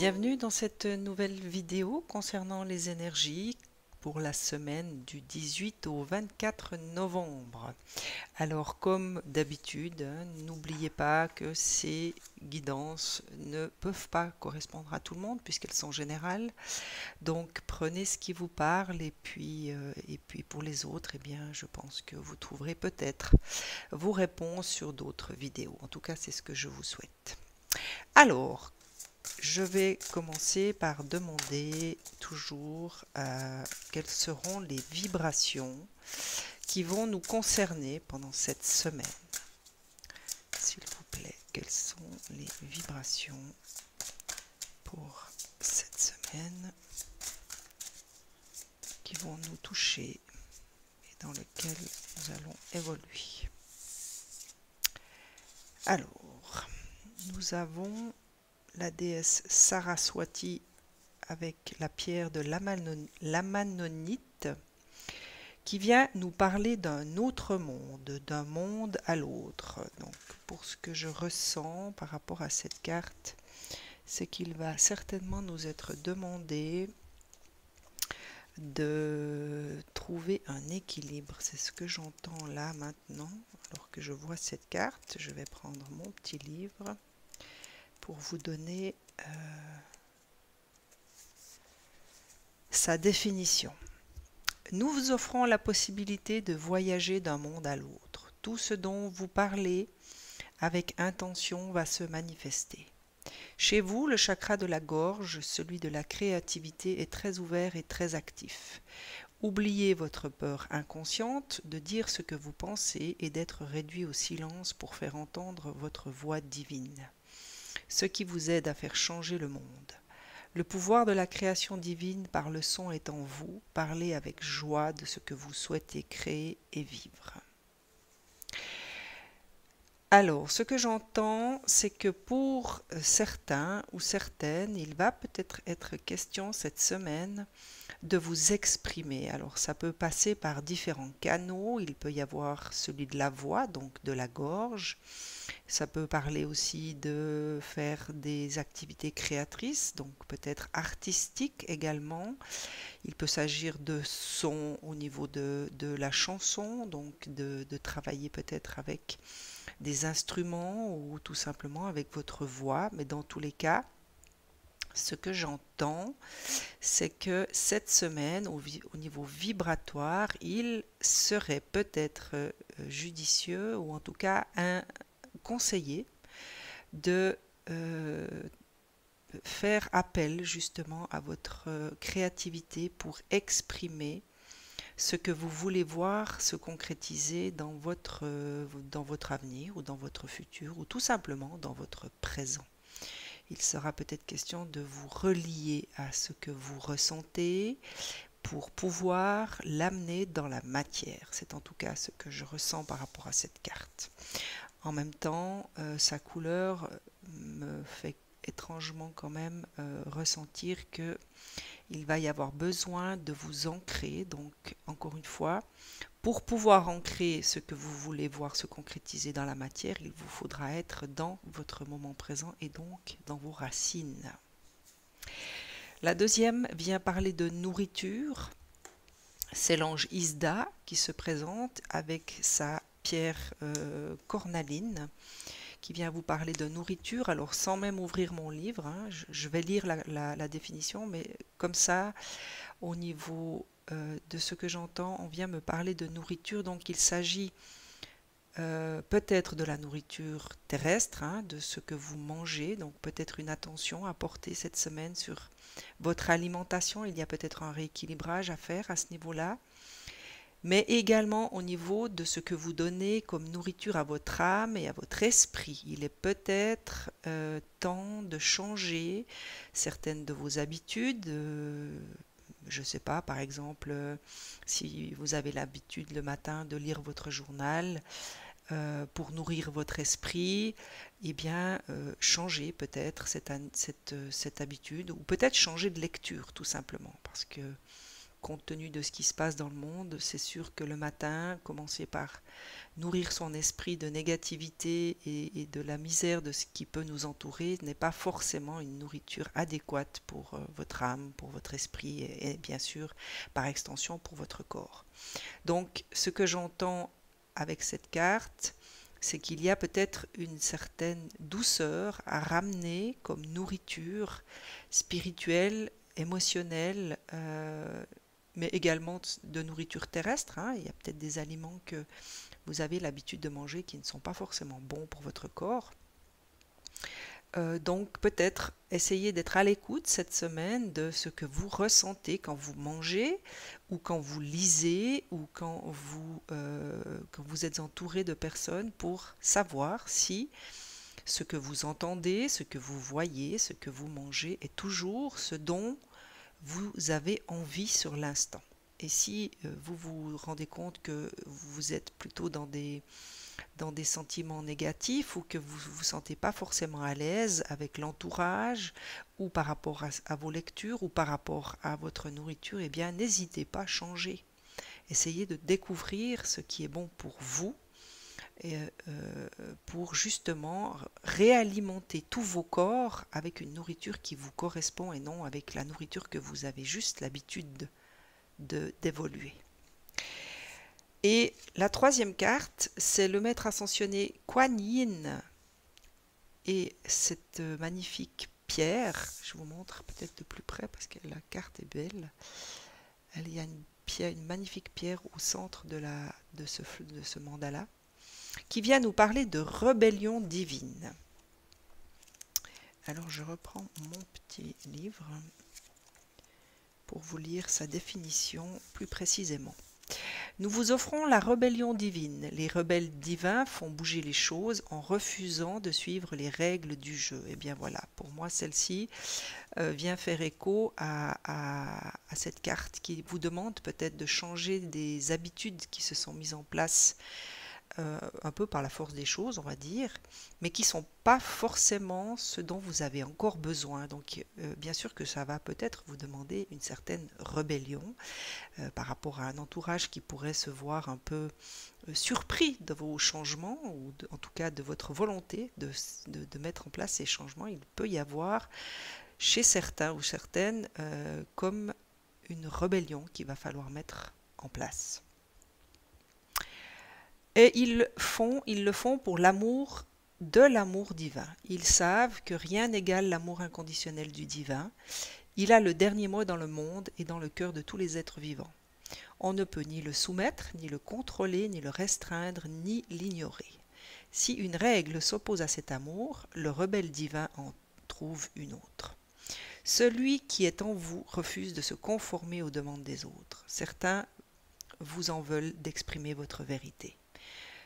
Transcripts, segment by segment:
Bienvenue dans cette nouvelle vidéo concernant les énergies pour la semaine du 18 au 24 novembre. Alors comme d'habitude, n'oubliez pas que ces guidances ne peuvent pas correspondre à tout le monde puisqu'elles sont générales. Donc prenez ce qui vous parle et puis pour les autres, eh bien, je pense que vous trouverez peut-être vos réponses sur d'autres vidéos. En tout cas, c'est ce que je vous souhaite. Alors, je vais commencer par demander toujours quelles seront les vibrations qui vont nous concerner pendant cette semaine. S'il vous plaît, quelles sont les vibrations pour cette semaine qui vont nous toucher et dans lesquelles nous allons évoluer. Alors, nous avons la déesse Saraswati avec la pierre de l'Amanonite qui vient nous parler d'un autre monde, d'un monde à l'autre. Donc pour ce que je ressens par rapport à cette carte, c'est qu'il va certainement nous être demandé de trouver un équilibre. C'est ce que j'entends là maintenant. Alors que je vois cette carte, je vais prendre mon petit livre pour vous donner sa définition. Nous vous offrons la possibilité de voyager d'un monde à l'autre. Tout ce dont vous parlez avec intention va se manifester. Chez vous, le chakra de la gorge, celui de la créativité, est très ouvert et très actif. Oubliez votre peur inconsciente de dire ce que vous pensez et d'être réduit au silence pour faire entendre votre voix divine, ce qui vous aide à faire changer le monde. Le pouvoir de la création divine par le son est en vous. Parlez avec joie de ce que vous souhaitez créer et vivre. Alors, ce que j'entends, c'est que pour certains ou certaines, il va peut-être être question cette semaine de vous exprimer. Alors, ça peut passer par différents canaux. Il peut y avoir celui de la voix, donc de la gorge. Ça peut parler aussi de faire des activités créatrices, donc peut-être artistiques également. Il peut s'agir de son au niveau de la chanson, donc de travailler peut-être avec des instruments ou tout simplement avec votre voix. Mais dans tous les cas, ce que j'entends, c'est que cette semaine, au niveau vibratoire, il serait peut-être judicieux ou en tout cas conseillé de faire appel justement à votre créativité pour exprimer ce que vous voulez voir se concrétiser dans votre avenir ou dans votre futur ou tout simplement dans votre présent. Il sera peut-être question de vous relier à ce que vous ressentez pour pouvoir l'amener dans la matière. C'est en tout cas ce que je ressens par rapport à cette carte. En même temps, sa couleur me fait étrangement quand même ressentir que il va y avoir besoin de vous ancrer. Donc, encore une fois, pour pouvoir ancrer ce que vous voulez voir se concrétiser dans la matière, il vous faudra être dans votre moment présent et donc dans vos racines. La deuxième vient parler de nourriture. C'est l'ange Isda qui se présente avec sa pierre cornaline qui vient vous parler de nourriture. Alors sans même ouvrir mon livre, hein, je vais lire la définition, mais comme ça, au niveau de ce que j'entends, on vient me parler de nourriture. Donc il s'agit peut-être de la nourriture terrestre, hein, de ce que vous mangez. Donc peut-être une attention à porter cette semaine sur votre alimentation. Il y a peut-être un rééquilibrage à faire à ce niveau-là. Mais également au niveau de ce que vous donnez comme nourriture à votre âme et à votre esprit. Il est peut-être temps de changer certaines de vos habitudes. Je ne sais pas, par exemple, si vous avez l'habitude le matin de lire votre journal pour nourrir votre esprit, eh bien, changer peut-être cette habitude ou peut-être changer de lecture tout simplement parce que compte tenu de ce qui se passe dans le monde, c'est sûr que le matin, commencer par nourrir son esprit de négativité et de la misère de ce qui peut nous entourer n'est pas forcément une nourriture adéquate pour votre âme, pour votre esprit et bien sûr, par extension, pour votre corps. Donc, ce que j'entends avec cette carte, c'est qu'il y a peut-être une certaine douceur à ramener comme nourriture spirituelle, émotionnelle, mais également de nourriture terrestre. Il y a peut-être des aliments que vous avez l'habitude de manger qui ne sont pas forcément bons pour votre corps. Donc peut-être essayez d'être à l'écoute cette semaine de ce que vous ressentez quand vous mangez ou quand vous lisez ou quand vous êtes entouré de personnes pour savoir si ce que vous entendez, ce que vous voyez, ce que vous mangez est toujours ce dont vous avez envie sur l'instant. Et si vous vous rendez compte que vous êtes plutôt dans des sentiments négatifs ou que vous ne vous sentez pas forcément à l'aise avec l'entourage ou par rapport à vos lectures ou par rapport à votre nourriture, eh bien n'hésitez pas à changer. Essayez de découvrir ce qui est bon pour vous et, pour justement réalimenter tous vos corps avec une nourriture qui vous correspond et non avec la nourriture que vous avez juste l'habitude d'évoluer. Et la troisième carte, c'est le maître ascensionné Kuan Yin. Et cette magnifique pierre, je vous montre peut-être de plus près parce que la carte est belle. Il y a une magnifique pierre au centre de ce mandala qui vient nous parler de rébellion divine. Alors je reprends mon petit livre pour vous lire sa définition plus précisément. Nous vous offrons la rébellion divine. Les rebelles divins font bouger les choses en refusant de suivre les règles du jeu. Et bien voilà, pour moi celle-ci vient faire écho à cette carte qui vous demande peut-être de changer des habitudes qui se sont mises en place un peu par la force des choses, on va dire, mais qui ne sont pas forcément ce dont vous avez encore besoin. Donc bien sûr que ça va peut-être vous demander une certaine rébellion par rapport à un entourage qui pourrait se voir un peu surpris de vos changements, ou en tout cas de votre volonté de mettre en place ces changements. Il peut y avoir chez certains ou certaines comme une rébellion qu'il va falloir mettre en place. Et ils le font pour l'amour de l'amour divin. Ils savent que rien n'égale l'amour inconditionnel du divin. Il a le dernier mot dans le monde et dans le cœur de tous les êtres vivants. On ne peut ni le soumettre, ni le contrôler, ni le restreindre, ni l'ignorer. Si une règle s'oppose à cet amour, le rebelle divin en trouve une autre. Celui qui est en vous refuse de se conformer aux demandes des autres. Certains vous en veulent d'exprimer votre vérité.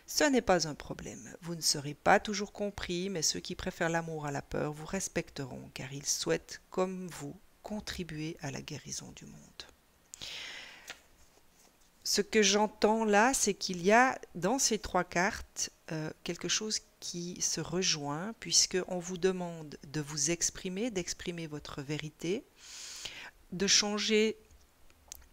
Ce n'est pas un problème. Vous ne serez pas toujours compris, mais ceux qui préfèrent l'amour à la peur vous respecteront, car ils souhaitent, comme vous, contribuer à la guérison du monde. Ce que j'entends là, c'est qu'il y a dans ces trois cartes quelque chose qui se rejoint, puisqu'on vous demande de vous exprimer, d'exprimer votre vérité, de changer,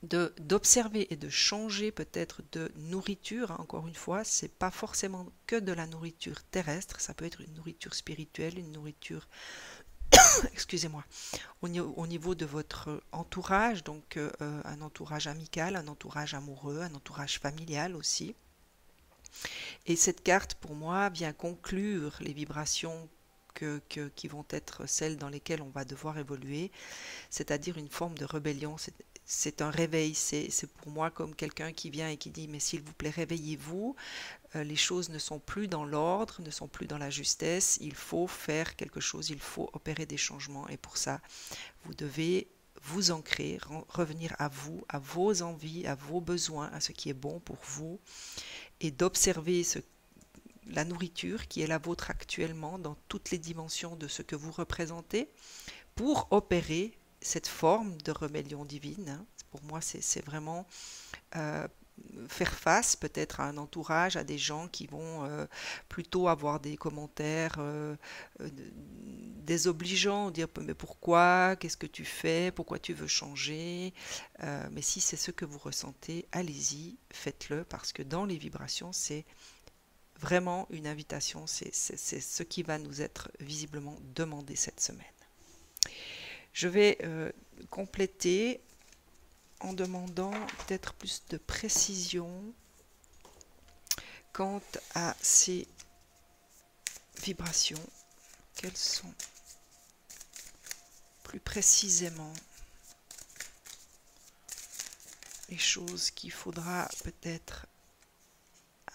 d'observer et de changer peut-être de nourriture. Encore une fois, c'est pas forcément que de la nourriture terrestre, ça peut être une nourriture spirituelle, une nourriture excusez-moi, au niveau de votre entourage, donc un entourage amical, un entourage amoureux, un entourage familial aussi. Et cette carte, pour moi, vient conclure les vibrations qui vont être celles dans lesquelles on va devoir évoluer, c'est-à-dire une forme de rébellion. C'est un réveil, c'est pour moi comme quelqu'un qui vient et qui dit « mais s'il vous plaît, réveillez-vous ». Les choses ne sont plus dans l'ordre, ne sont plus dans la justesse, il faut faire quelque chose, il faut opérer des changements et pour ça, vous devez vous ancrer, revenir à vous, à vos envies, à vos besoins, à ce qui est bon pour vous et d'observer la nourriture qui est la vôtre actuellement dans toutes les dimensions de ce que vous représentez pour opérer cette forme de rébellion divine. Pour moi, c'est vraiment faire face peut-être à un entourage, à des gens qui vont plutôt avoir des commentaires désobligeant, dire mais pourquoi, qu'est-ce que tu fais, pourquoi tu veux changer, mais si c'est ce que vous ressentez, allez-y, faites-le, parce que dans les vibrations, c'est vraiment une invitation, c'est ce qui va nous être visiblement demandé cette semaine. Je vais compléter en demandant peut-être plus de précision quant à ces vibrations. Quelles sont plus précisément les choses qu'il faudra peut-être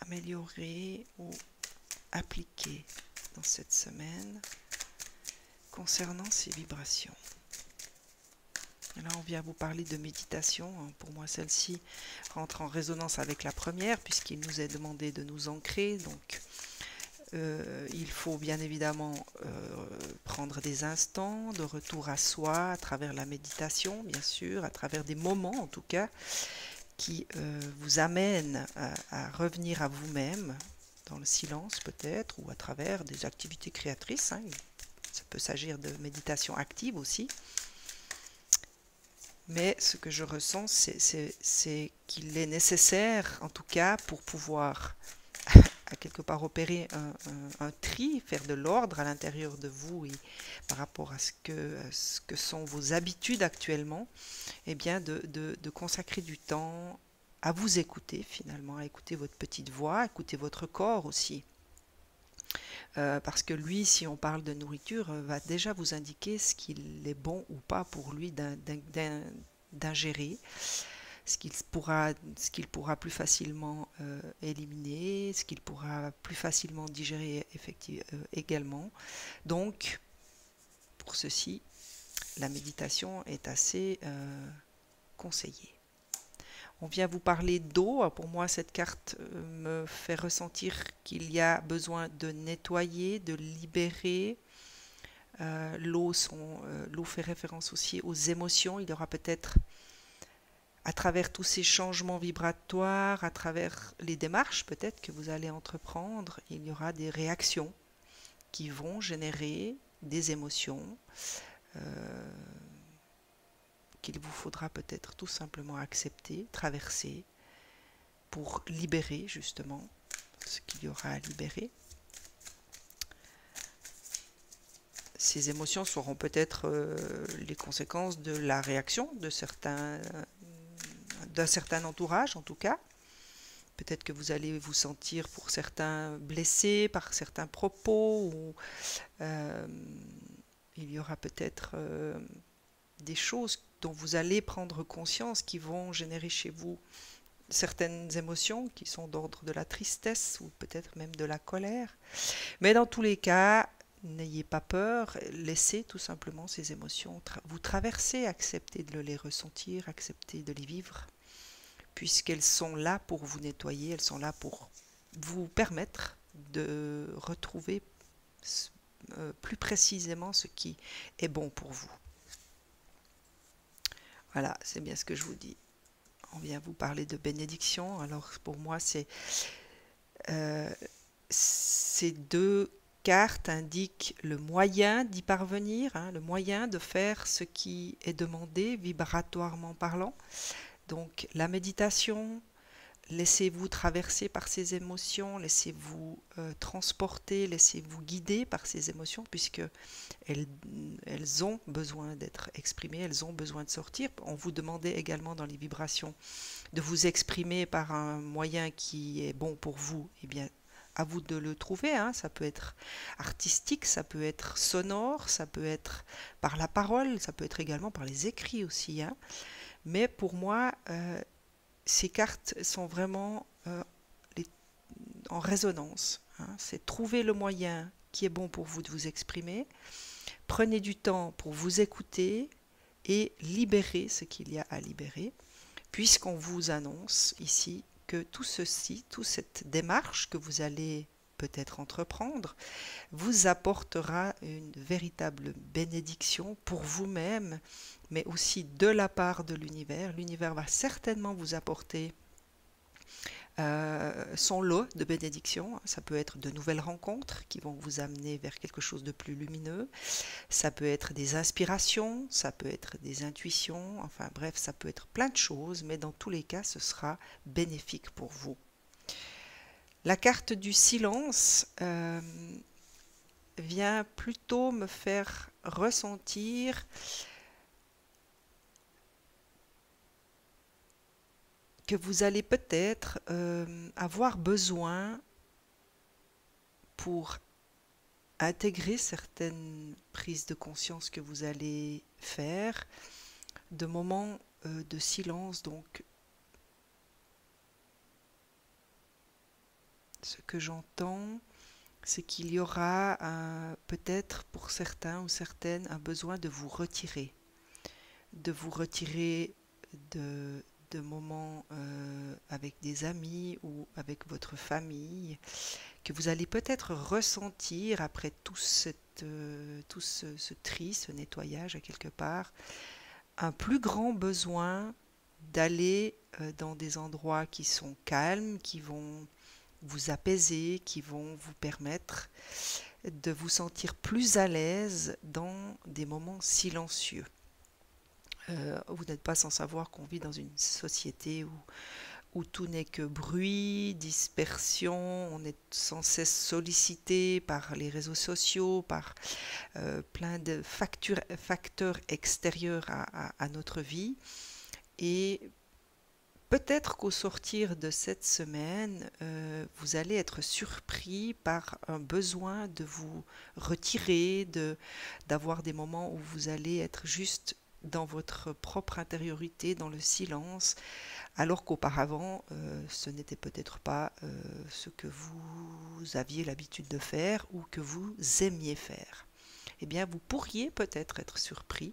améliorer ou appliquer dans cette semaine concernant ces vibrations. Et là, on vient vous parler de méditation. Pour moi, celle-ci rentre en résonance avec la première, puisqu'il nous est demandé de nous ancrer. Donc, il faut bien évidemment prendre des instants de retour à soi à travers la méditation, bien sûr, à travers des moments en tout cas, qui vous amènent à revenir à vous-même, dans le silence peut-être, ou à travers des activités créatrices. Hein. Ça peut s'agir de méditation active aussi. Mais ce que je ressens, c'est qu'il est nécessaire, en tout cas, pour pouvoir à quelque part opérer un tri, faire de l'ordre à l'intérieur de vous et par rapport à ce que sont vos habitudes actuellement, eh bien de consacrer du temps à vous écouter finalement, à écouter votre petite voix, à écouter votre corps aussi. Parce que lui, si on parle de nourriture, va déjà vous indiquer ce qu'il est bon ou pas pour lui d'ingérer, ce qu'il pourra plus facilement éliminer, ce qu'il pourra plus facilement digérer également. Donc, pour ceci, la méditation est assez conseillée. On vient vous parler d'eau. Pour moi, cette carte me fait ressentir qu'il y a besoin de nettoyer, de libérer. L'eau fait référence aussi aux émotions. Il y aura peut-être, à travers tous ces changements vibratoires, à travers les démarches peut-être que vous allez entreprendre, il y aura des réactions qui vont générer des émotions qu'il vous faudra peut-être tout simplement accepter, traverser, pour libérer justement ce qu'il y aura à libérer. Ces émotions seront peut-être les conséquences de la réaction d'un certain entourage en tout cas. Peut-être que vous allez vous sentir pour certains blessés par certains propos, ou il y aura peut-être des choses dont vous allez prendre conscience qui vont générer chez vous certaines émotions qui sont d'ordre de la tristesse ou peut-être même de la colère. Mais dans tous les cas, n'ayez pas peur, laissez tout simplement ces émotions vous traverser, acceptez de les ressentir, acceptez de les vivre, puisqu'elles sont là pour vous nettoyer, elles sont là pour vous permettre de retrouver plus précisément ce qui est bon pour vous. Voilà, c'est bien ce que je vous dis. On vient vous parler de bénédiction. Alors pour moi, ces deux cartes indiquent le moyen d'y parvenir, hein, le moyen de faire ce qui est demandé vibratoirement parlant. Donc la méditation, laissez-vous traverser par ces émotions, laissez-vous transporter, laissez-vous guider par ces émotions, puisque elles ont besoin d'être exprimées, elles ont besoin de sortir. On vous demandait également dans les vibrations de vous exprimer par un moyen qui est bon pour vous. Eh bien, à vous de le trouver, hein. Ça peut être artistique, ça peut être sonore, ça peut être par la parole, ça peut être également par les écrits aussi, hein. Mais pour moi, ces cartes sont vraiment en résonance, hein. C'est trouver le moyen qui est bon pour vous de vous exprimer. Prenez du temps pour vous écouter et libérer ce qu'il y a à libérer, puisqu'on vous annonce ici que tout ceci, toute cette démarche que vous allez peut-être entreprendre, vous apportera une véritable bénédiction pour vous-même, mais aussi de la part de l'univers. L'univers va certainement vous apporter son lot de bénédictions. Ça peut être de nouvelles rencontres qui vont vous amener vers quelque chose de plus lumineux. Ça peut être des inspirations, ça peut être des intuitions, enfin bref, ça peut être plein de choses, mais dans tous les cas, ce sera bénéfique pour vous. La carte du silence vient plutôt me faire ressentir que vous allez peut-être avoir besoin pour intégrer certaines prises de conscience que vous allez faire, de moments de silence. Donc, ce que j'entends, c'est qu'il y aura peut-être pour certains ou certaines un besoin de vous retirer de moments avec des amis ou avec votre famille, que vous allez peut-être ressentir après tout ce tri, ce nettoyage à quelque part, un plus grand besoin d'aller dans des endroits qui sont calmes, qui vont vous apaiser, qui vont vous permettre de vous sentir plus à l'aise dans des moments silencieux. Vous n'êtes pas sans savoir qu'on vit dans une société où tout n'est que bruit, dispersion, on est sans cesse sollicité par les réseaux sociaux, par plein de facteurs extérieurs à notre vie. Et peut-être qu'au sortir de cette semaine, vous allez être surpris par un besoin de vous retirer, d'avoir des moments où vous allez être juste dans votre propre intériorité, dans le silence, alors qu'auparavant, ce n'était peut-être pas ce que vous aviez l'habitude de faire ou que vous aimiez faire. Eh bien, vous pourriez peut-être être surpris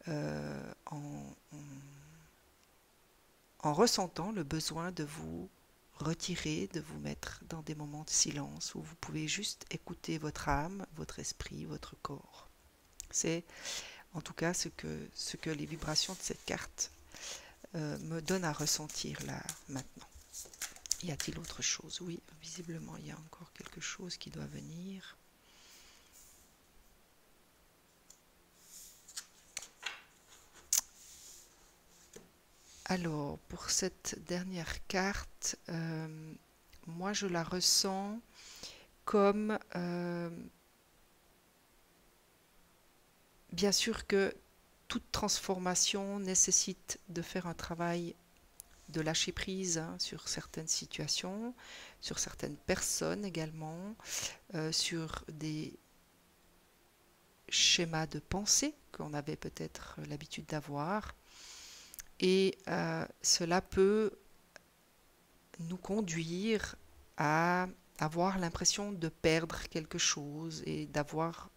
en ressentant le besoin de vous retirer, de vous mettre dans des moments de silence où vous pouvez juste écouter votre âme, votre esprit, votre corps. C'est en tout cas ce que les vibrations de cette carte me donnent à ressentir là maintenant. Y a-t-il autre chose? Oui, visiblement il y a encore quelque chose qui doit venir. Alors, pour cette dernière carte, moi je la ressens comme bien sûr que toute transformation nécessite de faire un travail de lâcher prise sur certaines situations, sur certaines personnes également, sur des schémas de pensée qu'on avait peut-être l'habitude d'avoir. Et cela peut nous conduire à avoir l'impression de perdre quelque chose et d'avoir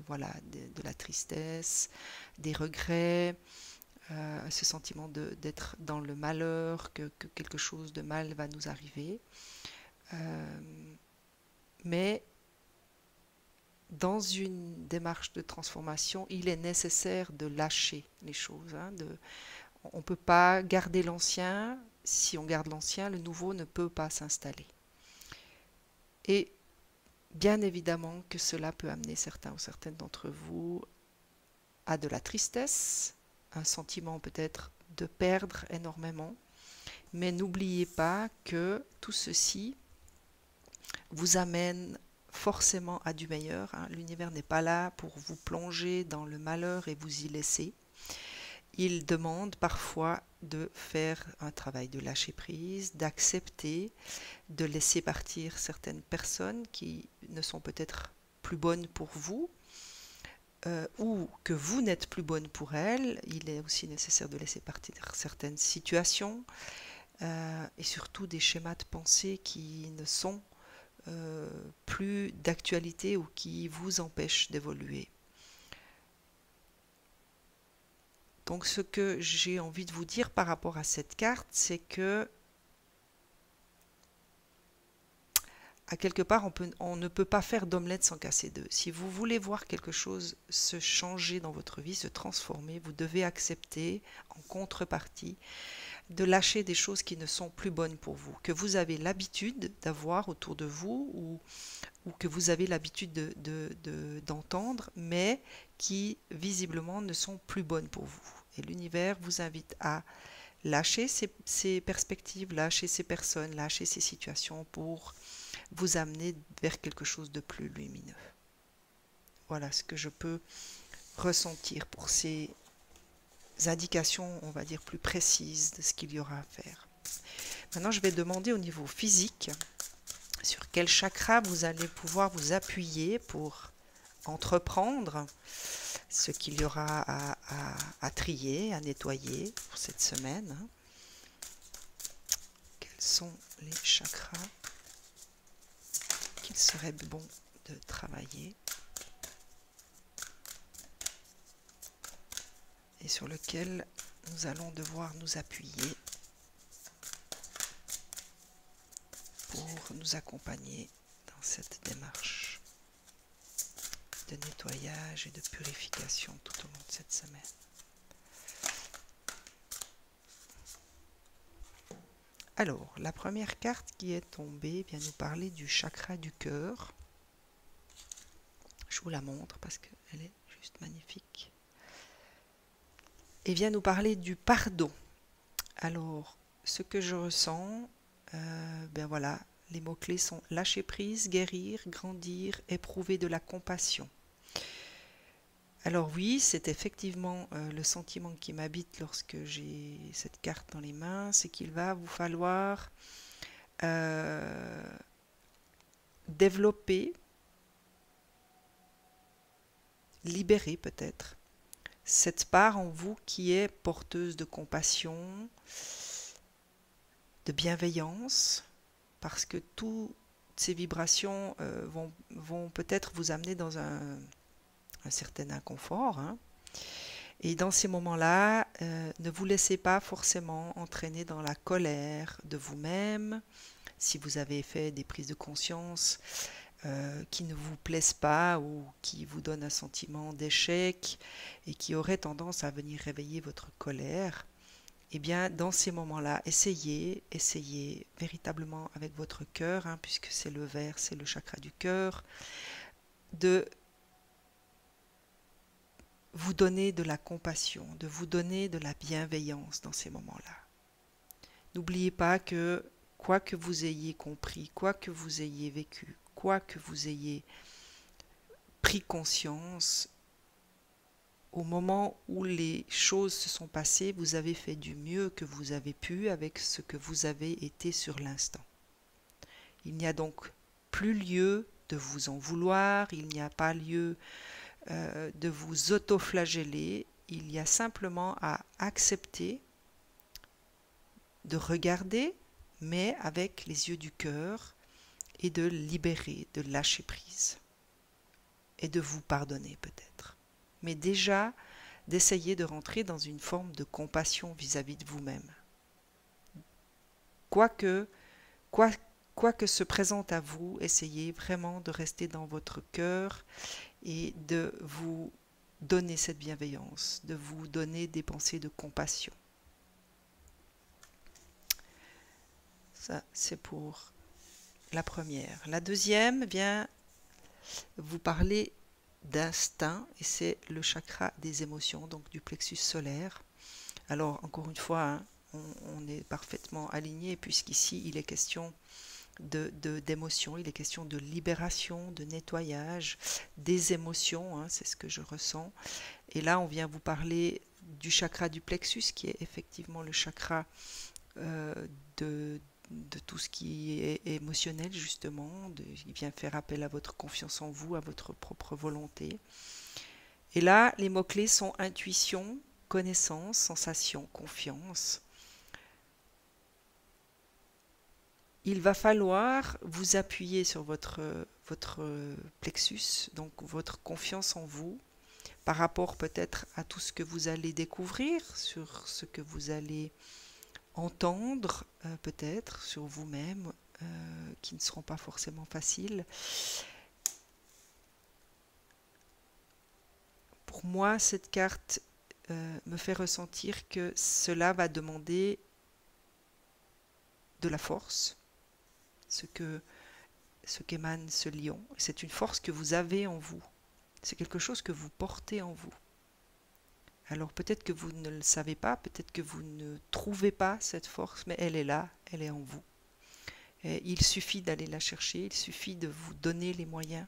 voilà, de la tristesse, des regrets, ce sentiment d'être dans le malheur, que quelque chose de mal va nous arriver. Mais dans une démarche de transformation, il est nécessaire de lâcher les choses. On ne peut pas garder l'ancien. Si on garde l'ancien, le nouveau ne peut pas s'installer. Et bien évidemment que cela peut amener certains ou certaines d'entre vous à de la tristesse, un sentiment peut-être de perdre énormément. Mais n'oubliez pas que tout ceci vous amène forcément à du meilleur. L'univers n'est pas là pour vous plonger dans le malheur et vous y laisser. Il demande parfois de faire un travail de lâcher prise, d'accepter, de laisser partir certaines personnes qui ne sont peut-être plus bonnes pour vous, ou que vous n'êtes plus bonne pour elles. Il est aussi nécessaire de laisser partir certaines situations et surtout des schémas de pensée qui ne sont plus d'actualité ou qui vous empêchent d'évoluer. Donc ce que j'ai envie de vous dire par rapport à cette carte, c'est que à quelque part, on ne peut pas faire d'omelette sans casser d'œufs. Si vous voulez voir quelque chose se changer dans votre vie, se transformer, vous devez accepter en contrepartie de lâcher des choses qui ne sont plus bonnes pour vous, que vous avez l'habitude d'avoir autour de vous ou que vous avez l'habitude d'entendre, mais qui visiblement ne sont plus bonnes pour vous. Et l'univers vous invite à lâcher ces perspectives, lâcher ces personnes, lâcher ces situations pour vous amener vers quelque chose de plus lumineux. Voilà ce que je peux ressentir pour ces indications, on va dire, plus précises de ce qu'il y aura à faire. Maintenant, je vais demander au niveau physique sur quel chakra vous allez pouvoir vous appuyer pour entreprendre ce qu'il y aura à trier, à nettoyer pour cette semaine. Quels sont les chakras qu'il serait bon de travailler et sur lequel nous allons devoir nous appuyer pour nous accompagner dans cette démarche de nettoyage et de purification tout au long de cette semaine. Alors, la première carte qui est tombée vient nous parler du chakra du cœur. Je vous la montre parce qu'elle est juste magnifique. Et vient nous parler du pardon. Alors, ce que je ressens, ben voilà, les mots-clés sont lâcher prise, guérir, grandir, éprouver de la compassion. Alors oui, c'est effectivement le sentiment qui m'habite lorsque j'ai cette carte dans les mains, c'est qu'il va vous falloir développer, libérer peut-être, cette part en vous qui est porteuse de compassion, de bienveillance, parce que toutes ces vibrations vont peut-être vous amener dans un certain inconfort. Hein. Et dans ces moments-là, ne vous laissez pas forcément entraîner dans la colère de vous-même. Si vous avez fait des prises de conscience qui ne vous plaisent pas ou qui vous donnent un sentiment d'échec et qui auraient tendance à venir réveiller votre colère, eh bien, dans ces moments-là, essayez véritablement avec votre cœur, hein, puisque c'est le vert, c'est le chakra du cœur, de vous donner de la compassion, de vous donner de la bienveillance dans ces moments-là. N'oubliez pas que quoi que vous ayez compris, quoi que vous ayez vécu, quoi que vous ayez pris conscience, au moment où les choses se sont passées, vous avez fait du mieux que vous avez pu avec ce que vous avez été sur l'instant. Il n'y a donc plus lieu de vous en vouloir, il n'y a pas lieu de vous autoflageller, il y a simplement à accepter, de regarder, mais avec les yeux du cœur, et de libérer, de lâcher prise, et de vous pardonner peut-être. Mais déjà, d'essayer de rentrer dans une forme de compassion vis-à-vis de vous-même. Quoi que se présente à vous, essayez vraiment de rester dans votre cœur et de vous donner cette bienveillance, de vous donner des pensées de compassion. Ça, c'est pour la première. La deuxième vient vous parler d'instinct et c'est le chakra des émotions, donc du plexus solaire. Alors, encore une fois, hein, on est parfaitement aligné puisqu'ici, il est question d'émotions, il est question de libération, de nettoyage, des émotions, hein, c'est ce que je ressens. Et là, on vient vous parler du chakra du plexus, qui est effectivement le chakra de tout ce qui est émotionnel, justement. Il vient faire appel à votre confiance en vous, à votre propre volonté. Et là, les mots-clés sont intuition, connaissance, sensation, confiance. Il va falloir vous appuyer sur votre plexus, donc votre confiance en vous, par rapport peut-être à tout ce que vous allez découvrir, sur ce que vous allez entendre peut-être sur vous-même, qui ne seront pas forcément faciles. Pour moi, cette carte me fait ressentir que cela va demander de la force, ce qu'émane ce lion. C'est une force que vous avez en vous. C'est quelque chose que vous portez en vous. Alors peut-être que vous ne le savez pas, peut-être que vous ne trouvez pas cette force, mais elle est là, elle est en vous. Et il suffit d'aller la chercher, il suffit de vous donner les moyens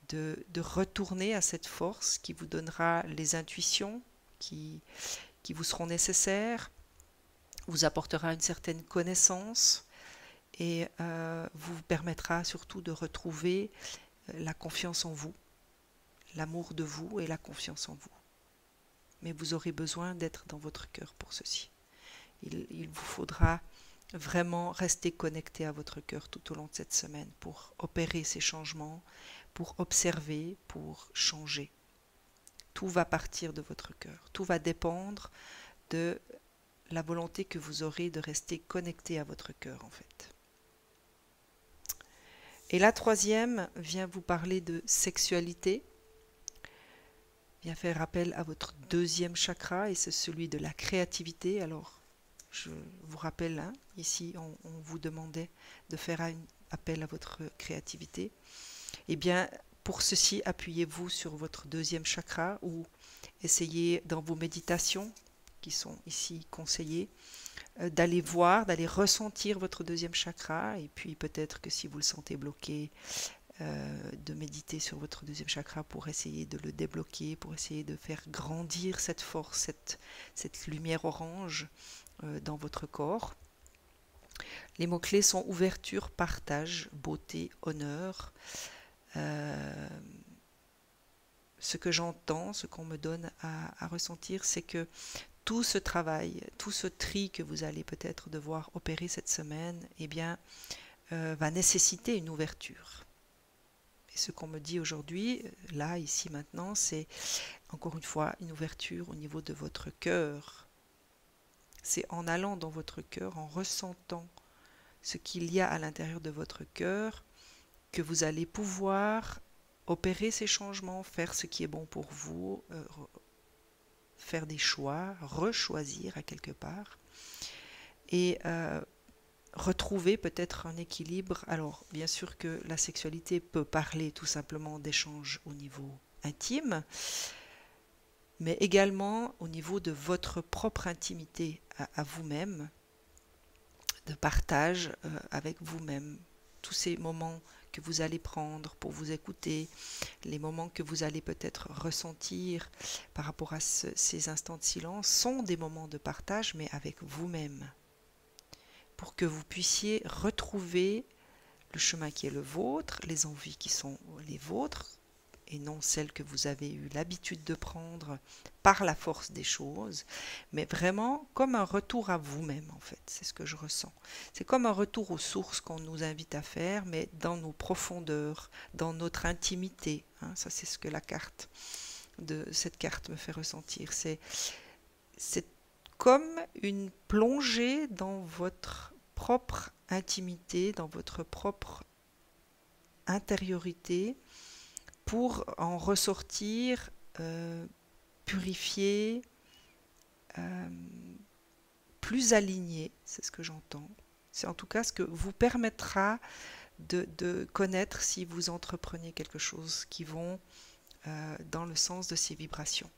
de retourner à cette force qui vous donnera les intuitions qui vous seront nécessaires, vous apportera une certaine connaissance et vous permettra surtout de retrouver la confiance en vous, l'amour de vous et la confiance en vous. Mais vous aurez besoin d'être dans votre cœur pour ceci. Il vous faudra vraiment rester connecté à votre cœur tout au long de cette semaine pour opérer ces changements, pour observer, pour changer. Tout va partir de votre cœur. Tout va dépendre de la volonté que vous aurez de rester connecté à votre cœur en fait. Et la troisième vient vous parler de sexualité, vient faire appel à votre deuxième chakra et c'est celui de la créativité. Alors je vous rappelle, hein, ici on vous demandait de faire appel à votre créativité. Eh bien pour ceci appuyez-vous sur votre deuxième chakra ou essayez dans vos méditations qui sont ici conseillées d'aller voir, d'aller ressentir votre deuxième chakra et puis peut-être que si vous le sentez bloqué, de méditer sur votre deuxième chakra pour essayer de le débloquer, pour essayer de faire grandir cette force, cette lumière orange dans votre corps. Les mots-clés sont ouverture, partage, beauté, honneur. Ce que j'entends, ce qu'on me donne à ressentir, c'est que tout ce travail, tout ce tri que vous allez peut-être devoir opérer cette semaine, eh bien, va nécessiter une ouverture. Et ce qu'on me dit aujourd'hui, là, ici, maintenant, c'est encore une fois une ouverture au niveau de votre cœur. C'est en allant dans votre cœur, en ressentant ce qu'il y a à l'intérieur de votre cœur, que vous allez pouvoir opérer ces changements, faire ce qui est bon pour vous, faire des choix, rechoisir à quelque part et retrouver peut-être un équilibre. Alors bien sûr que la sexualité peut parler tout simplement d'échanges au niveau intime, mais également au niveau de votre propre intimité à vous-même, de partage avec vous-même, tous ces moments que vous allez prendre pour vous écouter, les moments que vous allez peut-être ressentir par rapport à ces instants de silence sont des moments de partage, mais avec vous-même, pour que vous puissiez retrouver le chemin qui est le vôtre, les envies qui sont les vôtres, et non celles que vous avez eu l'habitude de prendre par la force des choses, mais vraiment comme un retour à vous-même en fait, c'est ce que je ressens. C'est comme un retour aux sources qu'on nous invite à faire, mais dans nos profondeurs, dans notre intimité. Hein, ça c'est ce que cette carte me fait ressentir. C'est comme une plongée dans votre propre intimité, dans votre propre intériorité, pour en ressortir purifié, plus aligné, c'est ce que j'entends. C'est en tout cas ce que vous permettra de connaître si vous entreprenez quelque chose qui vont dans le sens de ces vibrations.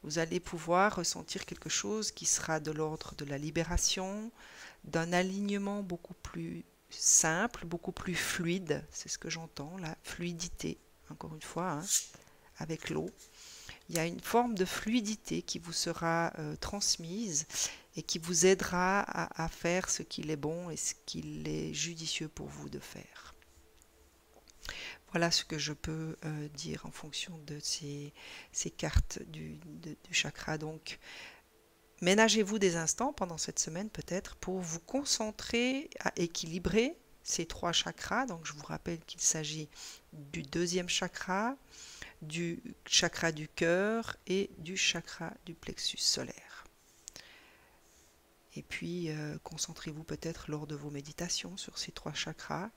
Vous allez pouvoir ressentir quelque chose qui sera de l'ordre de la libération, d'un alignement beaucoup plus simple, beaucoup plus fluide, c'est ce que j'entends, la fluidité, encore une fois, hein, avec l'eau. Il y a une forme de fluidité qui vous sera transmise et qui vous aidera à faire ce qu'il est bon et ce qu'il est judicieux pour vous de faire. Voilà ce que je peux dire en fonction de ces cartes du chakra. Donc, ménagez-vous des instants pendant cette semaine peut-être pour vous concentrer à équilibrer ces trois chakras. Donc je vous rappelle qu'il s'agit du deuxième chakra, du chakra du cœur et du chakra du plexus solaire. Et puis concentrez-vous peut-être lors de vos méditations sur ces trois chakras.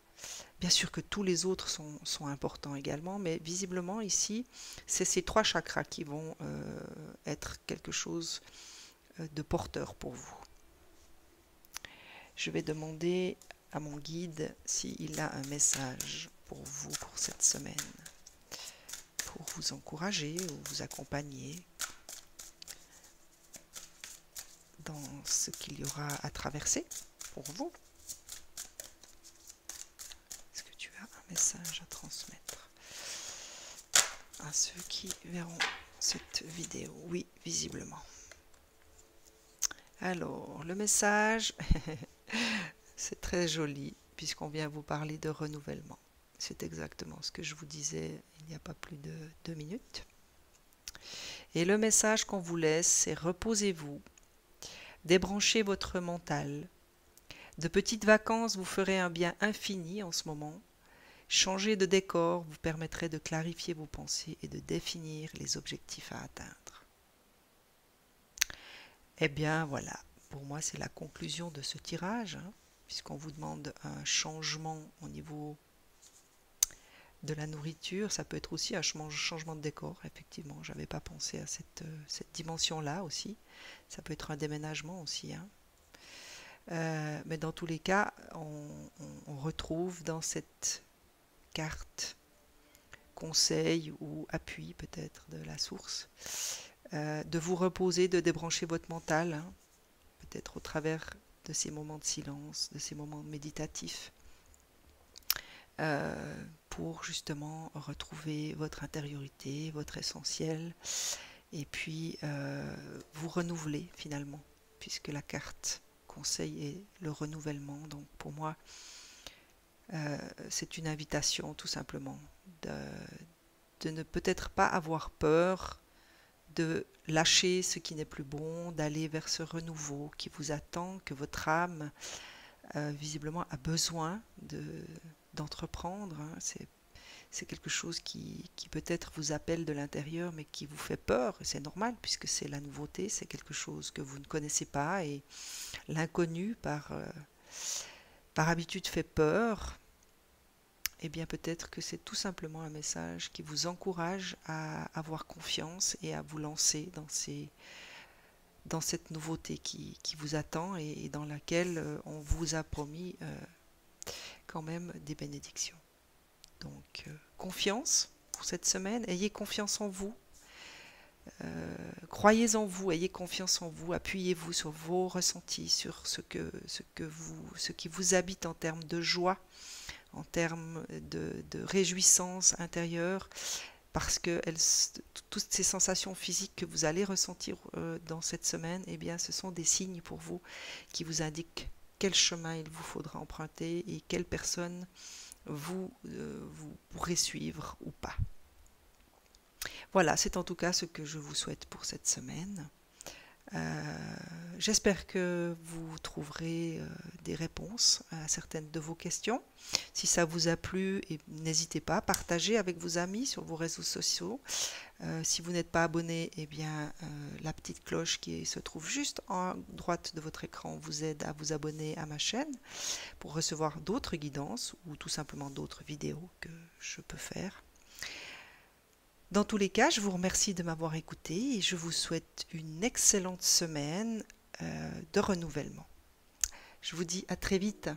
Bien sûr que tous les autres sont importants également, mais visiblement ici, c'est ces trois chakras qui vont être quelque chose de porteur pour vous. Je vais demander à mon guide s'il a un message pour vous pour cette semaine, pour vous encourager ou vous accompagner dans ce qu'il y aura à traverser pour vous. Est-ce que tu as un message à transmettre à ceux qui verront cette vidéo? Oui, visiblement. Alors, le message, c'est très joli puisqu'on vient vous parler de renouvellement. C'est exactement ce que je vous disais il n'y a pas plus de 2 minutes. Et le message qu'on vous laisse, c'est reposez-vous, débranchez votre mental. De petites vacances vous ferez un bien infini en ce moment. Changer de décor vous permettrait de clarifier vos pensées et de définir les objectifs à atteindre. Eh bien voilà, pour moi c'est la conclusion de ce tirage, puisqu'on vous demande un changement au niveau de la nourriture. Ça peut être aussi un changement de décor, effectivement. Je n'avais pas pensé à cette dimension-là aussi. Ça peut être un déménagement aussi. Mais dans tous les cas, on retrouve dans cette carte conseil ou appui peut-être de la source, de vous reposer, de débrancher votre mental, peut-être au travers de ces moments de silence, de ces moments méditatifs, pour justement retrouver votre intériorité, votre essentiel, et puis vous renouveler finalement, puisque la carte conseil est le renouvellement. Donc pour moi, c'est une invitation tout simplement de ne peut-être pas avoir peur de lâcher ce qui n'est plus bon, d'aller vers ce renouveau qui vous attend, que votre âme visiblement a besoin d'entreprendre. C'est quelque chose qui peut-être vous appelle de l'intérieur, mais qui vous fait peur. C'est normal, puisque c'est la nouveauté, c'est quelque chose que vous ne connaissez pas, et l'inconnu, par habitude, fait peur. Eh bien, peut-être que c'est tout simplement un message qui vous encourage à avoir confiance et à vous lancer dans cette nouveauté qui vous attend et dans laquelle on vous a promis quand même des bénédictions. Donc, confiance pour cette semaine. Ayez confiance en vous. Croyez en vous, ayez confiance en vous, appuyez-vous sur vos ressentis, sur ce qui vous habite en termes de joie, en termes de réjouissance intérieure, parce que toutes ces sensations physiques que vous allez ressentir dans cette semaine, eh bien, ce sont des signes pour vous qui vous indiquent quel chemin il vous faudra emprunter et quelle personne vous pourrez suivre ou pas. Voilà, c'est en tout cas ce que je vous souhaite pour cette semaine. J'espère que vous trouverez des réponses à certaines de vos questions. Si ça vous a plu, n'hésitez pas à partager avec vos amis sur vos réseaux sociaux. Si vous n'êtes pas abonné, eh bien, la petite cloche qui se trouve juste en droite de votre écran vous aide à vous abonner à ma chaîne pour recevoir d'autres guidances ou tout simplement d'autres vidéos que je peux faire. Dans tous les cas, je vous remercie de m'avoir écouté et je vous souhaite une excellente semaine de renouvellement. Je vous dis à très vite.